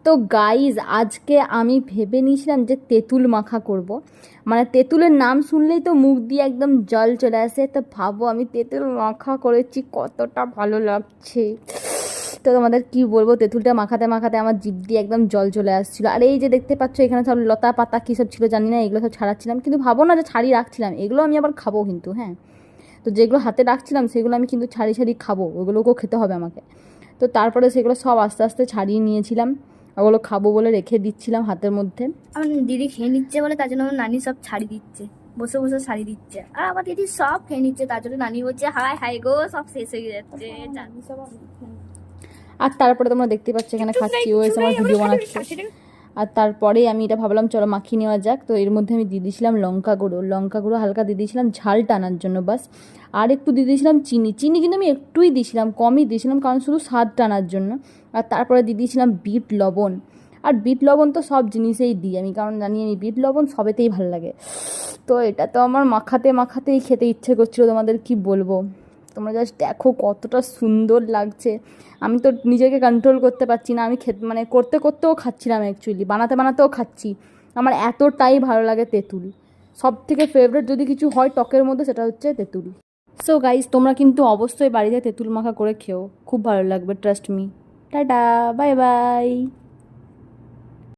তো গাইজ আজকে আমি ভেবে নিয়েছিলাম যে তেঁতুল মাখা করব। মানে তেঁতুলের নাম শুনলেই তো মুখ দিয়ে একদম জল চলে আসে। তো ভাবো আমি তেঁতুল মাখা করেছি, কতটা ভালো লাগছে। তো তোমাদের কি বলবো, তেঁতুলটা মাখাতে মাখাতে আমার জিভ দিয়ে একদম জল চলে আসছিলো। আর এই যে দেখতে পাচ্ছ এখানে সব লতা পাতা কী সব ছিল জানি না, এগুলো সব ছাড়াচ্ছিলাম। কিন্তু ভাবো না যে ছাড়িয়ে রাখছিলাম, এগুলো আমি আবার খাবো কিন্তু। হ্যাঁ, তো যেগুলো হাতে রাখছিলাম সেগুলো আমি কিন্তু ছাড়িয়ে ছাড়িয়ে খাবো, ওগুলোকেও খেতে হবে আমাকে। তো তারপরে সেগুলো সব আস্তে আস্তে ছাড়িয়ে নিয়েছিলাম, ওগুলো খাবো বলে রেখে দিচ্ছিলাম হাতের মধ্যে। আমার দিদি খেয়ে নিচ্ছে বলে তার জন্য আমার নানি সব ছাড়ি দিচ্ছে, বসে বসে ছাড়ি দিচ্ছে। আর আমার দিদি সব খেয়ে নিচ্ছে, তার জন্য নানি বলছে হাই হাই গো সব শেষ হয়ে যাচ্ছে। আর তারপরে তোমরা দেখতে পাচ্ছ এখানে খাচ্ছি, ও এসে আমার ভিডিও বানাচ্ছে। আর তারপরে আমি এটা ভাবলাম চলো মাখিয়ে নেওয়া যাক। তো এর মধ্যে আমি দিয়ে দিয়েছিলাম লঙ্কা গুঁড়ো হালকা দিয়ে দিয়েছিলাম ঝাল টানার জন্য বাস। আর একটু দিয়ে দিয়েছিলাম চিনি কিন্তু আমি একটুই দিয়েছিলাম, কমই দিয়েছিলাম, কারণ শুধু স্বাদ টানার জন্য। আর তারপরে দিয়ে দিয়েছিলাম বিট লবণ। আর বিট লবণ তো সব জিনিসেই দিই আমি, কারণ জানি আমি বিট লবণ সবেতেই ভালো লাগে। তো এটা তো আমার মাখাতে মাখাতেই খেতে ইচ্ছে করছিলো, তোমাদের কি বলবো। তোমরা জাস্ট দেখো কতটা সুন্দর লাগছে। আমি তো নিজেকে কন্ট্রোল করতে পারছি না, আমি মানে করতে করতেও খাচ্ছিলাম, অ্যাকচুয়ালি বানাতে বানাতেও খাচ্ছি। আমার এতটাই ভালো লাগে তেঁতুল। সব থেকে ফেভারিট যদি কিছু হয় টকের মধ্যে সেটা হচ্ছে তেঁতুল। সো গাইজ তোমরা কিন্তু অবশ্যই বাড়িতে তেঁতুল মাখা করে খেও, খুব ভালো লাগবে, trust me. Tata, bye bye.